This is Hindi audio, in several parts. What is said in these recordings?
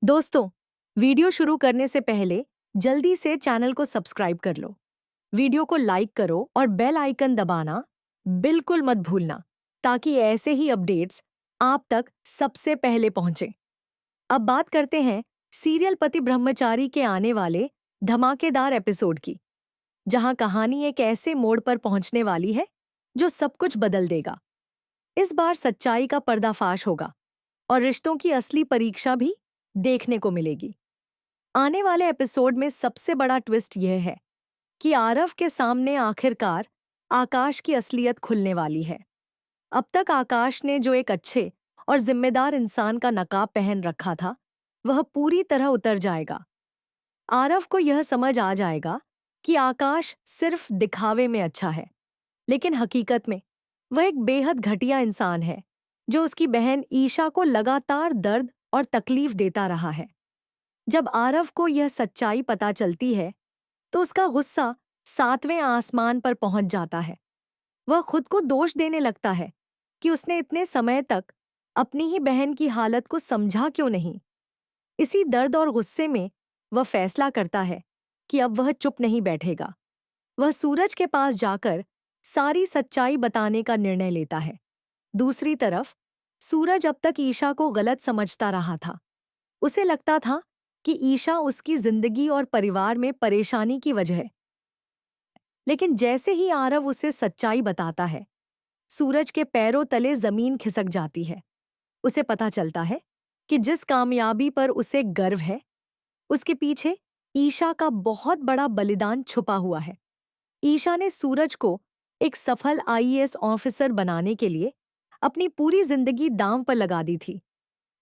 दोस्तों, वीडियो शुरू करने से पहले जल्दी से चैनल को सब्सक्राइब कर लो। वीडियो को लाइक करो और बेल आइकन दबाना बिल्कुल मत भूलना, ताकि ऐसे ही अपडेट्स आप तक सबसे पहले पहुंचे। अब बात करते हैं सीरियल पति ब्रह्मचारी के आने वाले धमाकेदार एपिसोड की, जहां कहानी एक ऐसे मोड़ पर पहुंचने वाली है जो सब कुछ बदल देगा। इस बार सच्चाई का पर्दाफाश होगा और रिश्तों की असली परीक्षा भी देखने को मिलेगी। आने वाले एपिसोड में सबसे बड़ा ट्विस्ट यह है कि आरव के सामने आखिरकार आकाश की असलियत खुलने वाली है। अब तक आकाश ने जो एक अच्छे और जिम्मेदार इंसान का नकाब पहन रखा था, वह पूरी तरह उतर जाएगा। आरव को यह समझ आ जाएगा कि आकाश सिर्फ दिखावे में अच्छा है, लेकिन हकीकत में वह एक बेहद घटिया इंसान है, जो उसकी बहन ईशा को लगातार दर्द और तकलीफ देता रहा है। जब आरव को यह सच्चाई पता चलती है, तो उसका गुस्सा 7वें आसमान पर पहुंच जाता है। वह खुद को दोष देने लगता है कि उसने इतने समय तक अपनी ही बहन की हालत को समझा क्यों नहीं। इसी दर्द और गुस्से में वह फैसला करता है कि अब वह चुप नहीं बैठेगा। वह सूरज के पास जाकर सारी सच्चाई बताने का निर्णय लेता है। दूसरी तरफ सूरज अब तक ईशा को गलत समझता रहा था। उसे लगता था कि ईशा उसकी जिंदगी और परिवार में परेशानी की वजह है। लेकिन जैसे ही आरव उसे सच्चाई बताता है, सूरज के पैरों तले जमीन खिसक जाती है। उसे पता चलता है कि जिस कामयाबी पर उसे गर्व है, उसके पीछे ईशा का बहुत बड़ा बलिदान छुपा हुआ है। ईशा ने सूरज को एक सफल आईएएस ऑफिसर बनाने के लिए अपनी पूरी जिंदगी दांव पर लगा दी थी।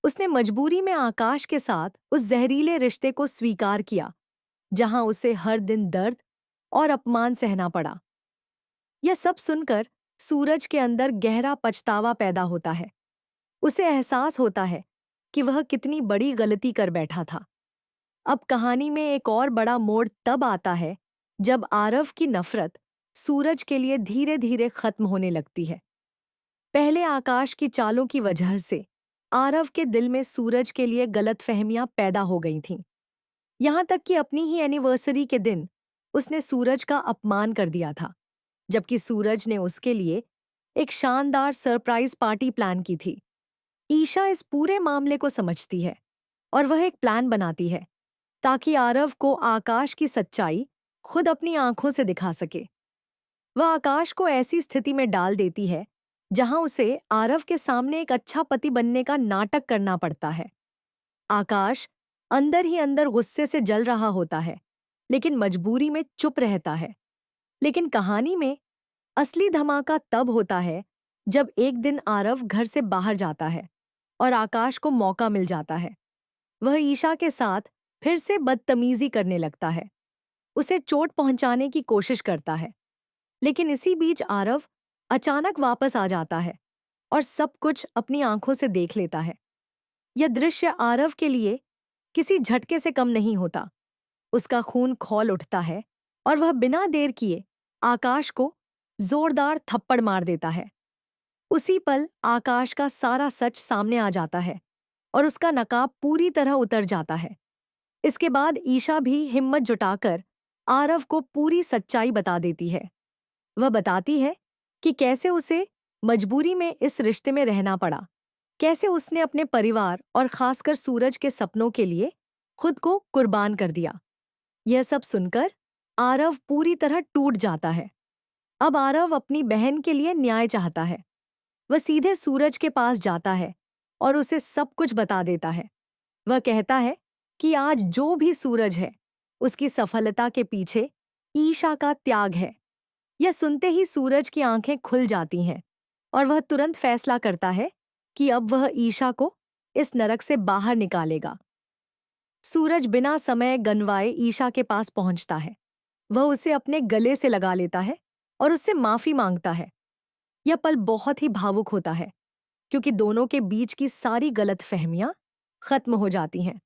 उसने मजबूरी में आकाश के साथ उस जहरीले रिश्ते को स्वीकार किया, जहां उसे हर दिन दर्द और अपमान सहना पड़ा। यह सब सुनकर सूरज के अंदर गहरा पछतावा पैदा होता है। उसे एहसास होता है कि वह कितनी बड़ी गलती कर बैठा था। अब कहानी में एक और बड़ा मोड़ तब आता है जब आरव की नफरत सूरज के लिए धीरे धीरे खत्म होने लगती है। पहले आकाश की चालों की वजह से आरव के दिल में सूरज के लिए गलतफहमियां पैदा हो गई थीं। यहां तक कि अपनी ही एनिवर्सरी के दिन उसने सूरज का अपमान कर दिया था, जबकि सूरज ने उसके लिए एक शानदार सरप्राइज पार्टी प्लान की थी। ईशा इस पूरे मामले को समझती है और वह एक प्लान बनाती है ताकि आरव को आकाश की सच्चाई खुद अपनी आंखों से दिखा सके। वह आकाश को ऐसी स्थिति में डाल देती है जहां उसे आरव के सामने एक अच्छा पति बनने का नाटक करना पड़ता है। आकाश अंदर ही अंदर गुस्से से जल रहा होता है, लेकिन मजबूरी में चुप रहता है। लेकिन कहानी में असली धमाका तब होता है जब एक दिन आरव घर से बाहर जाता है और आकाश को मौका मिल जाता है। वह ईशा के साथ फिर से बदतमीजी करने लगता है, उसे चोट पहुंचाने की कोशिश करता है। लेकिन इसी बीच आरव अचानक वापस आ जाता है और सब कुछ अपनी आंखों से देख लेता है। यह दृश्य आरव के लिए किसी झटके से कम नहीं होता। उसका खून खौल उठता है और वह बिना देर किए आकाश को जोरदार थप्पड़ मार देता है। उसी पल आकाश का सारा सच सामने आ जाता है और उसका नकाब पूरी तरह उतर जाता है। इसके बाद ईशा भी हिम्मत जुटाकर आरव को पूरी सच्चाई बता देती है। वह बताती है कि कैसे उसे मजबूरी में इस रिश्ते में रहना पड़ा, कैसे उसने अपने परिवार और खासकर सूरज के सपनों के लिए खुद को कुर्बान कर दिया। यह सब सुनकर आरव पूरी तरह टूट जाता है। अब आरव अपनी बहन के लिए न्याय चाहता है। वह सीधे सूरज के पास जाता है और उसे सब कुछ बता देता है। वह कहता है कि आज जो भी सूरज है, उसकी सफलता के पीछे ईशा का त्याग है। यह सुनते ही सूरज की आंखें खुल जाती हैं और वह तुरंत फैसला करता है कि अब वह ईशा को इस नरक से बाहर निकालेगा। सूरज बिना समय गंवाए ईशा के पास पहुंचता है। वह उसे अपने गले से लगा लेता है और उससे माफी मांगता है। यह पल बहुत ही भावुक होता है, क्योंकि दोनों के बीच की सारी गलतफहमियां खत्म हो जाती हैं।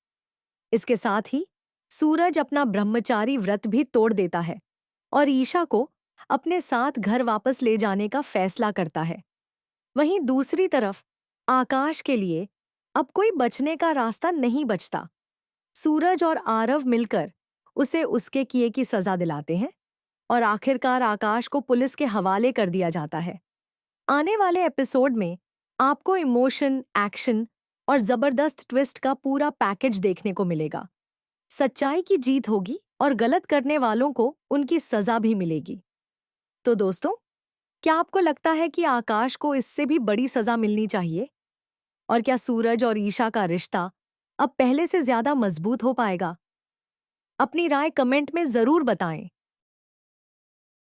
इसके साथ ही सूरज अपना ब्रह्मचारी व्रत भी तोड़ देता है और ईशा को अपने साथ घर वापस ले जाने का फैसला करता है। वहीं दूसरी तरफ आकाश के लिए अब कोई बचने का रास्ता नहीं बचता। सूरज और आरव मिलकर उसे उसके किए की सजा दिलाते हैं और आखिरकार आकाश को पुलिस के हवाले कर दिया जाता है। आने वाले एपिसोड में आपको इमोशन, एक्शन और जबरदस्त ट्विस्ट का पूरा पैकेज देखने को मिलेगा। सच्चाई की जीत होगी और गलत करने वालों को उनकी सजा भी मिलेगी। तो दोस्तों, क्या आपको लगता है कि आकाश को इससे भी बड़ी सजा मिलनी चाहिए? और क्या सूरज और ईशा का रिश्ता अब पहले से ज्यादा मजबूत हो पाएगा? अपनी राय कमेंट में जरूर बताएं।